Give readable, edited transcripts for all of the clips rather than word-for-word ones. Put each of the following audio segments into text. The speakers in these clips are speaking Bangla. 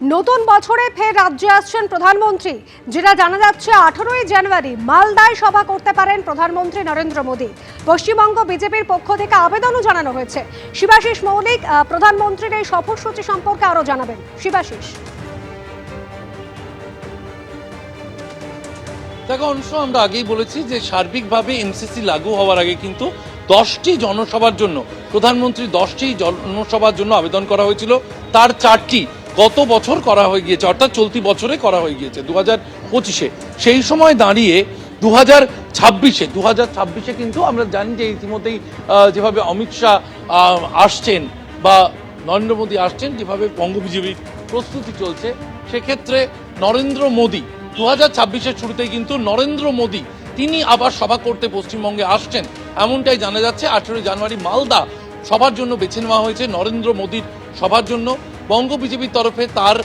নতুন বছরে ফের রাজ্যে আসছেন প্রধানমন্ত্রী। যেটা জানা যাচ্ছে 18ই জানুয়ারি মালদায় সভা করতে পারেন প্রধানমন্ত্রী নরেন্দ্র মোদী। পশ্চিমবঙ্গ বিজেপির পক্ষ থেকে আবেদনও জানানো হয়েছে। শিবাশিস মৌলিক প্রধানমন্ত্রীর এই সফরসূচি সম্পর্কে আরো জানাবেন। শিবাশিস, দেখো অংশ, আমরা আগেই বলেছি যে সার্বিকভাবে এমসিসি লাগু হওয়ার আগে কিন্তু 10টি জনসভার জন্য প্রধানমন্ত্রী 10টি জনসভার জন্য আবেদন করা হয়েছিল। তার 4টি গত বছর করা হয়ে গিয়েছে, অর্থাৎ চলতি বছরে করা হয়ে গিয়েছে 2025-এ। সেই সময় দাঁড়িয়ে 2026-এ কিন্তু আমরা জানি যে ইতিমধ্যেই যেভাবে অমিত শাহ আসছেন বা নরেন্দ্র মোদী আসছেন, যেভাবে বঙ্গ বিজেপির প্রস্তুতি চলছে, সেক্ষেত্রে নরেন্দ্র মোদী 2026-এর শুরুতেই কিন্তু নরেন্দ্র মোদী তিনি আবার সভা করতে পশ্চিমবঙ্গে আসছেন, এমনটাই জানা যাচ্ছে। 18 জানুয়ারি মালদা সভার জন্য বেছে নেওয়া হয়েছে নরেন্দ্র মোদীর সভার জন্য। বঙ্গ বিজেপির তরফে তার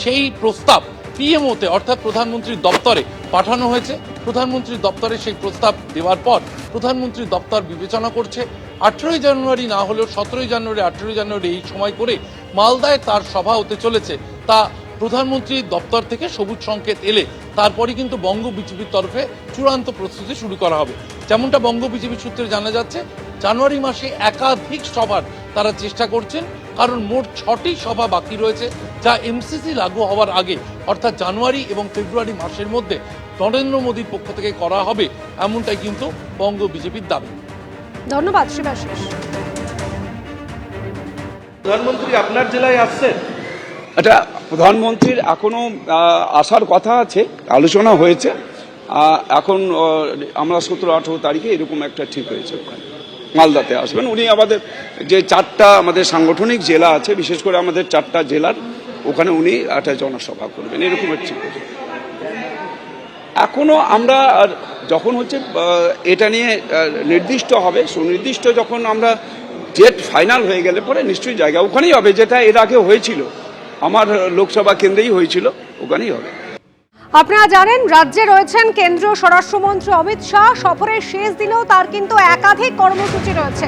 সেই প্রস্তাব পিএমওতে অর্থাৎ প্রধানমন্ত্রীর দপ্তরে পাঠানো হয়েছে। প্রধানমন্ত্রীর দপ্তরে সেই প্রস্তাব দেওয়ার পর প্রধানমন্ত্রীর দপ্তর বিবেচনা করছে 18 জানুয়ারি না হলেও 17 জানুয়ারি 18 জানুয়ারি এই সময় করে মালদায় তার সভা হতে চলেছে। তা প্রধানমন্ত্রীর দপ্তর থেকে সবুজ সংকেত এলে তারপরে কিন্তু বঙ্গ বিজেপির তরফে চূড়ান্ত প্রস্তুতি শুরু করা হবে। যেমনটা বঙ্গ বিজেপির সূত্রে জানা যাচ্ছে, জানুয়ারি মাসে একাধিক সভার তারা চেষ্টা করছেন, কারণ মোট 6টি সভা বাকি রয়েছে যা এমসিসি লাগু হওয়ার আগে অর্থাৎ জানুয়ারি এবং ফেব্রুয়ারি মাসের মধ্যে নরেন্দ্র মোদীর পক্ষ থেকে করা হবে, এমনটাই কিন্তু বঙ্গ বিজেপির দাবি। ধন্যবাদ শিবাশিস। প্রধানমন্ত্রী আপনার জেলায় আসছেন? এটা প্রধানমন্ত্রীর এখনো আসার কথা আছে, আলোচনা হয়েছে। এখন আমরা 17-18 তারিখে এরকম একটা ঠিক হয়েছে, ওখানে মালদাতে আসবেন উনি। আমাদের যে 4টা আমাদের সাংগঠনিক জেলা আছে, বিশেষ করে আমাদের 4টা জেলার ওখানে উনি একটা জনসভা করবেন, এরকম ঠিক হয়েছে। এখনো আমরা যখন হচ্ছে এটা নিয়ে নির্দিষ্ট হবে, সুনির্দিষ্ট যখন আমরা ডেট ফাইনাল হয়ে গেলে পরে নিশ্চয়ই জায়গা ওখানেই হবে, যেটা এর আগে হয়েছিল আমার লোকসভা কেন্দ্রেই হয়েছিল, ওখানেই হবে। আপনারা জানেন রাজ্যে রয়েছেন কেন্দ্রীয় স্বরাষ্ট্রমন্ত্রী অমিত শাহ। সফরের শেষ দিনেও তার কিন্তু একাধিক কর্মসূচি রয়েছে।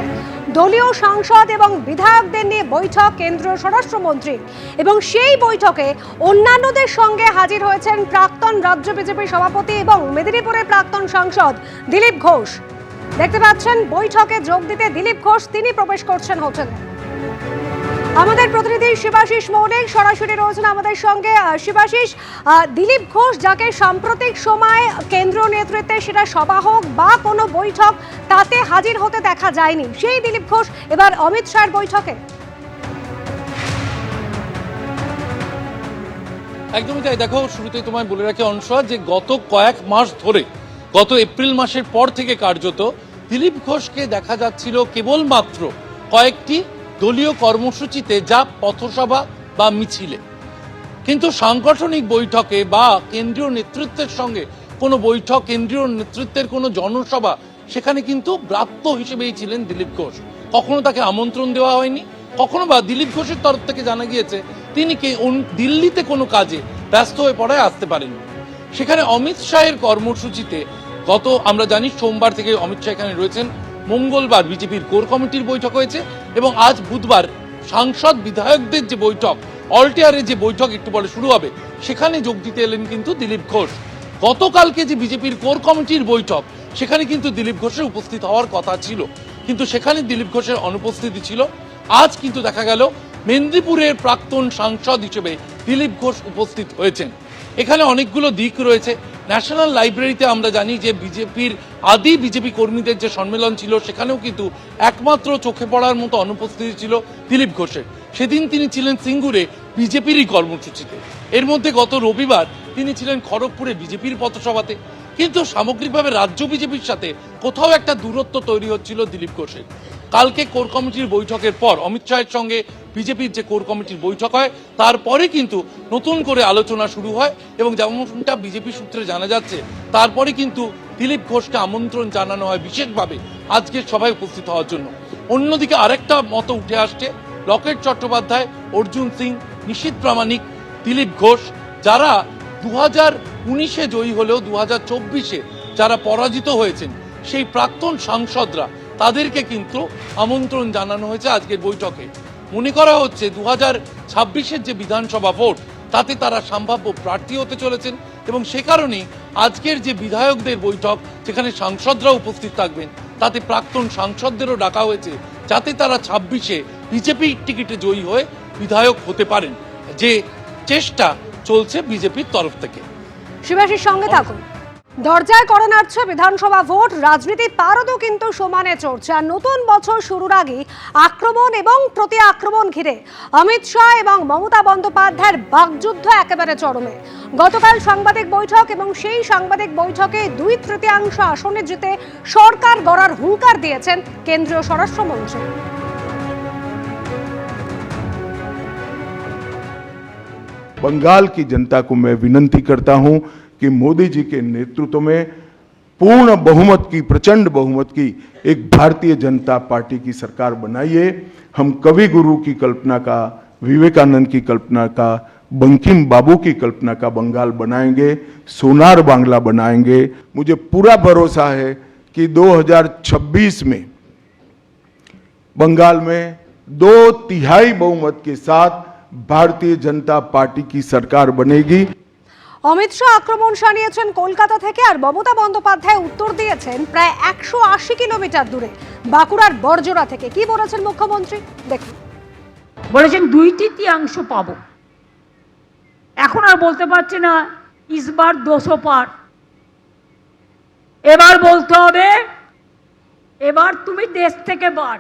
দলীয় সাংসদ এবং বিধায়কদের নিয়ে বৈঠক কেন্দ্রীয় স্বরাষ্ট্রমন্ত্রী, এবং সেই বৈঠকে অন্যান্যদের সঙ্গে হাজির হয়েছেন প্রাক্তন রাজ্য বিজেপি সভাপতি এবং মেদিনীপুরের প্রাক্তন সাংসদ দিলীপ ঘোষ। দেখতে পাচ্ছেন বৈঠকে যোগ দিতে দিলীপ ঘোষ তিনি প্রবেশ করছেন হোটেলে। আমাদের প্রতিনিধি শিবাশিস মৌলিক সরাসরি রয়েছেন আমাদের সঙ্গে। শিবাশিস, দিলীপ ঘোষ যাকে সাম্প্রতিক সময় কেন্দ্রীয় নেতৃত্বে সেটা সভা হোক বা কোনো বৈঠক তাতে হাজির হতে দেখা যায়নি, সেই দিলীপ ঘোষ এবার অমিত শাহের বৈঠকে। একদমই তাই। দেখো, শুরুতেই তোমায় বলে রাখি অনসা, যে গত কয়েক মাস ধরে, গত এপ্রিল মাসের পর থেকে কার্যত দিলীপ ঘোষকে দেখা যাচ্ছিল কেবলমাত্র কয়েকটি দলীয় কর্মসূচিতে, যা পথসভা বা মিছিলে। কিন্তু সাংগঠনিক বৈঠকে বা কেন্দ্রীয় নেতৃত্বের সঙ্গে কোনো বৈঠক, কেন্দ্রীয় নেতৃত্বের কোনো জনসভা, সেখানে কিন্তু ব্রাত্য হিসেবেই ছিলেন দিলীপ ঘোষ। কখনো তাকে আমন্ত্রণ দেওয়া হয়নি, কখনো বা দিলীপ ঘোষের তরফ থেকে জানা গিয়েছে তিনি দিল্লিতে কোনো কাজে ব্যস্ত হয়ে পড়ায় আসতে পারেননি। সেখানে অমিত শাহের কর্মসূচিতে গত আমরা জানি সোমবার থেকে অমিত শাহ এখানে রয়েছেন, মঙ্গলবার বিজেপির কোর কমিটির বৈঠক হয়েছে এবং আজ বুধবার সাংসদ বিধায়কদের যে বৈঠক, অলটিয়ারে যে বৈঠক একটু পরে শুরু হবে, সেখানে যোগ দিতে এলেন কিন্তু দিলীপ ঘোষ। গতকালকে যে বিজেপির কোর কমিটির বৈঠক, সেখানে কিন্তু দিলীপ ঘোষের উপস্থিত হওয়ার কথা ছিল, কিন্তু সেখানে দিলীপ ঘোষের অনুপস্থিতি ছিল। আজ কিন্তু দেখা গেল মেদিনীপুরের প্রাক্তন সাংসদ হিসেবে দিলীপ ঘোষ উপস্থিত হয়েছেন। এখানে অনেকগুলো দিক রয়েছে। ন্যাশনাল লাইব্রেরিতে আমরা জানি যে বিজেপির বিজেপি কর্মীদের যে সম্মেলন ছিল, সেখানেও কিন্তু একমাত্র চোখে পড়ার মতো অনুপস্থিতি ছিল দিলীপ ঘোষের। সেদিন তিনি ছিলেন সিঙ্গুরে বিজেপিরই কর্মসূচিতে। এর মধ্যে গত রবিবার তিনি ছিলেন খড়গপুরে বিজেপির পথসভাতে। কিন্তু সামগ্রিকভাবে রাজ্য বিজেপির সাথে কোথাও একটা দূরত্ব তৈরি হচ্ছিল দিলীপ ঘোষের। কালকে কোর কমিটির বৈঠকের পর অমিত শাহের সঙ্গে বিজেপির যে কোর কমিটির বৈঠক হয়, তারপরে কিন্তু নতুন করে আলোচনা শুরু হয় এবং যেমনটা বিজেপি সূত্রে জানা যাচ্ছে, তারপরে কিন্তু দিলীপ ঘোষকে আমন্ত্রণ জানানো হয় বিশেষভাবে আজকের সভায় উপস্থিত হওয়ার জন্য। অন্যদিকে আরেকটা মত উঠে আসছে, লকেট চট্টোপাধ্যায়, অর্জুন সিং, নিশীথ প্রামাণিক, দিলীপ ঘোষ, যারা 2019-এ জয়ী হলেও 2024-এ যারা পরাজিত হয়েছেন, সেই প্রাক্তন সাংসদরা, তাদেরকে কিন্তু আমন্ত্রণ জানানো হয়েছে আজকের বৈঠকে। মনে করা হচ্ছে 2026-এর যে বিধানসভা ভোট, তাতে তারা সম্ভাব্য প্রার্থী হতে চলেছেন। এবং সে কারণেই আজকের যে বিধায়কদের বৈঠক, যেখানে সাংসদরা উপস্থিত থাকবেন, তাতে প্রাক্তন সাংসদদেরও ডাকা হয়েছে, যাতে তারা 26-এ বিজেপি টিকিটে জয়ী হয়ে বিধায়ক হতে পারেন, যে চেষ্টা চলছে বিজেপির তরফ থেকে। শিবাশীর সঙ্গে থাকুন। দরজায় করে নাড়ছে বিধানসভা ভোট, রাজনীতির পারদও কিন্তু সমানে চড়ছে। আর নতুন বছর শুরুর আগে আক্রমণ এবং প্রতি আক্রমণ ঘিরে অমিত শাহ এবং মমতা বন্দ্যোপাধ্যায়ের বাকযুদ্ধ একেবারে চরমে। গতকাল সাংবাদিক বৈঠক এবং সেই সাংবাদিক বৈঠকে 2/3 আসনে জিতে সরকার গড়ার হুঙ্কার দিয়েছেন কেন্দ্রীয় স্বরাষ্ট্রমন্ত্রী। बंगाल की जनता को मैं विनती करता हूं कि मोदी जी के नेतृत्व में पूर्ण बहुमत की, प्रचंड बहुमत की एक भारतीय जनता पार्टी की सरकार बनाइए। हम कवि गुरु की कल्पना का, विवेकानंद की कल्पना का, बंकिम बाबू की कल्पना का बंगाल बनाएंगे, सोनार बांग्ला बनाएंगे। मुझे पूरा भरोसा है कि 2026 में बंगाल में 2/3 बहुमत के साथ भारतीय जनता पार्टी की सरकार बनेगी। অমিত শাহ আক্রমণ শানিয়েছেন কলকাতা থেকে, আর মমতা বন্দ্যোপাধ্যায় উত্তর দিয়েছেন প্রায় 180 কিলোমিটার দূরে বাঁকুড়ার বড়জোড়া থেকে। কি বলেছেন মুখ্যমন্ত্রী দেখুন। বলেছেন 2/3 পাবো। এখন আর বলতে পারছে না ইসবার 200 পার। এবার বলতে হবে এবার তুমি দেশ থেকে বার।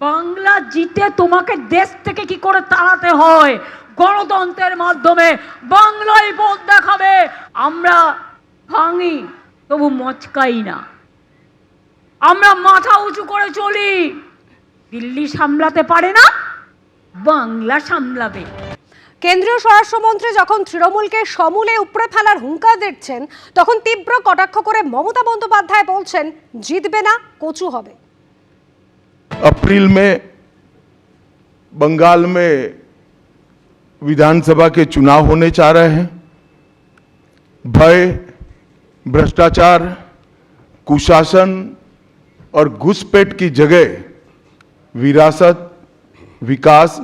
বাংলা জিতে তোমাকে দেশ থেকে কি করে তাড়াতে হয়, গণতন্ত্রের মাধ্যমে বাংলায় পথ দেখাবে। আমরা ভাঙি তবু মচকাই না, আমরা মাথা উঁচু করে চলি। দিল্লি সামলাতে পারে না, বাংলা সামলাবে। কেন্দ্রীয় স্বরাষ্ট্রমন্ত্রী যখন তৃণমূলকে সমূলে উপড়ে ফেলার হুঙ্কার দিচ্ছেন, তখন তীব্র কটাক্ষ করে মমতা বন্দ্যোপাধ্যায় বলছেন জিতবে না, কচু হবে। अप्रैल में बंगाल में विधानसभा के चुनाव होने जा रहे हैं। भय, भ्रष्टाचार, कुशासन और घुसपैठ की जगह विरासत, विकास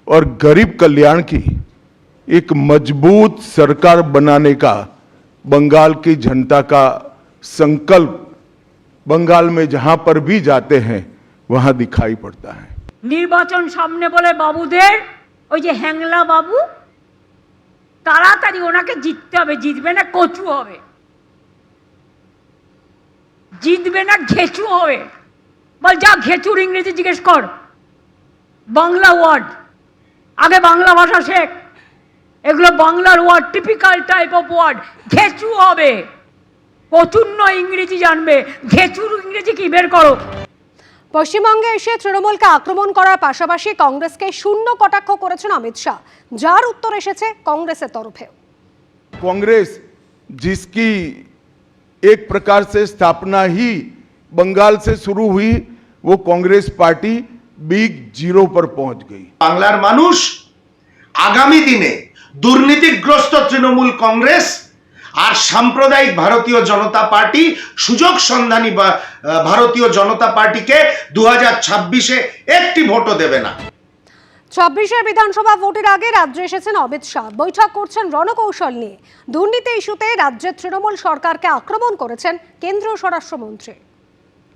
और गरीब कल्याण की एक मजबूत सरकार बनाने का बंगाल की जनता का संकल्प बंगाल में जहां पर भी जाते हैं वहां दिखाई पड़ता है। নির্বাচন সামনে বলে বাবুদের, ওই যে হ্যাংলা বাবু, তাড়াতাড়ি ওনাকে জিততে হবে। জিতবে না কচু হবে, জিতবে না ঘেচু হবে। বল যা ঘেচুর ইংরেজি জিজ্ঞেস কর, বাংলা ওয়ার্ড। আগে বাংলা ভাষা শেখ, এগুলো বাংলার word, typical type of word. ঘেচু হবে, কচুন্ন ইংরেজি জানবে, ঘেচুর ইংরেজি কি বের করো। পশ্চিমবঙ্গে এসে তৃণমূলকে আক্রমণ করার পাশাপাশি কংগ্রেসকে শূন্য কটাক্ষ করেছেন অমিত শাহ, যার উত্তর এসেছে কংগ্রেসের তরফে। कांग्रेस जिसकी एक प्रकार से स्थापना ही बंगाल से शुरू हुई, वो कांग्रेस पार्टी बिग जीरो पर पहुंच गई। বাংলার মানুষ আগামী দিনে দুর্নীতিগ্রস্ত তৃণমূল কংগ্রেস আর সাম্প্রদায়িক ভারতীয় জনতা পার্টি, সুযোগ সন্ধানী ভারতীয় জনতা পার্টিকে 2026-এ একটি ভোটও দেবে না। 26-এর বিধানসভা ভোটের আগে রাজ্যে এসেছেন অমিত শাহ, বৈঠক করছেন রণকৌশল নিয়ে। দুর্নীতি ইস্যুতে রাজ্যের তৃণমূল সরকারকে আক্রমণ করেছেন কেন্দ্রীয় স্বরাষ্ট্রমন্ত্রী।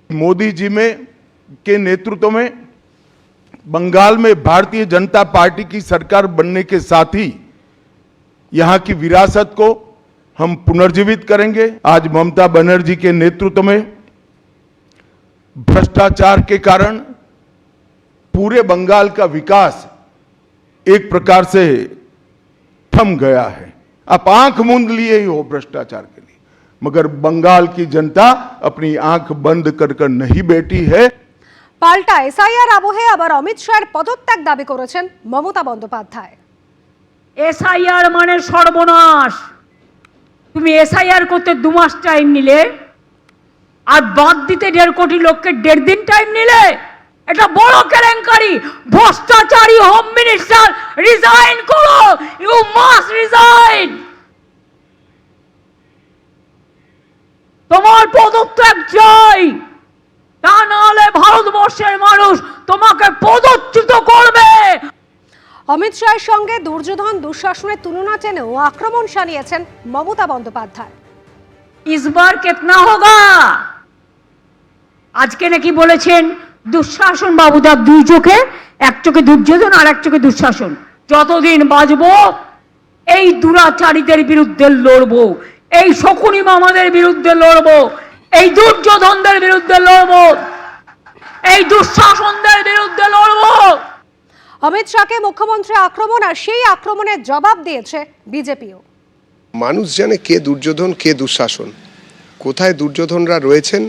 मोदी जी में के नेतृत्व में बंगाल में भारतीय जनता पार्टी की सरकार बनने के साथ ही यहां की विरासत को हम पुनर्जीवित करेंगे। आज ममता बनर्जी के नेतृत्व में भ्रष्टाचार के कारण पूरे बंगाल का विकास एक प्रकार से थम गया है। आप आंख मूंद लिए ही हो भ्रष्टाचार के लिए, मगर बंगाल की जनता अपनी आंख बंद कर नहीं बैठी है। পাল্টা এসআইআর আবহে আবার অমিত শাহের পদত্যাগ দাবি করেছেন মমতা বন্দ্যোপাধ্যায়। এসআইআর মানে সর্বনাশ। তুমি এসআইআর করতে 2 মাস টাইম নিলে, আর বাদ দিতে 1.5 কোটি লোককে 1.5 দিন টাইম নিলে। এটা বড় কেলেঙ্কারি। ভ্রষ্টাচারী হোম মিনিস্টার, রিজাইন করো, ইউ মাস্ট রিজাইন। তোমার পদত্যাগ চাই, তা নাহলে ভারতবর্ষের মানুষ তোমাকে পদচ্যুত করবে। অমিত শাহের সঙ্গে দুর্যোধন দুঃশাসনের তুলনা টেনেও আক্রমণ শানিয়েছেন মমতা বন্দ্যোপাধ্যায়। इस बार कितना होगा? আজকে নাকি বলেছেন দুঃশাসন বাবুদার দুই চোখে, এক চোখে দুর্যোধন আর এক চোখে দুঃশাসন। যতদিন বাঁচবো এই দুরাচারীদের বিরুদ্ধে লড়বো, এই শকুনি মামাদের বিরুদ্ধে লড়বো, এই দুর্যোধনদের বিরুদ্ধে লড়বো, এই দুঃশাসনদের বিরুদ্ধে লড়বো। অমিত শাহকে মুখ্যমন্ত্রী আক্রমণ, আর সেই আক্রমণের জবাব দিয়েছে বিজেপিও। মানুষ জানে কে দুর্যোধন কে দুঃশাসন, কোথায় দুর্যোধনরা রয়েছেন,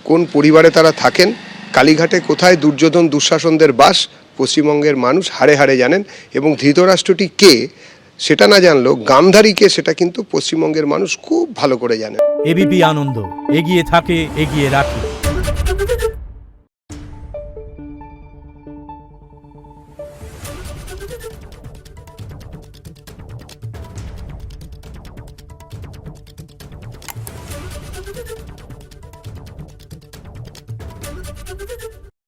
কোন পরিবারে তারা থাকেন, কালীঘাটে কোথায় দুর্যোধন দুঃশাসনদের বাস, পশ্চিমবঙ্গের মানুষ হাড়ে হাড়ে জানেন। এবং ধৃতরাষ্ট্রটি কে সেটা না জানলেও গান্ধারী কে সেটা কিন্তু পশ্চিমবঙ্গের মানুষ খুব ভালো করে জানেন। এবিপি আনন্দ এগিয়ে থাকে, এগিয়ে রাখে।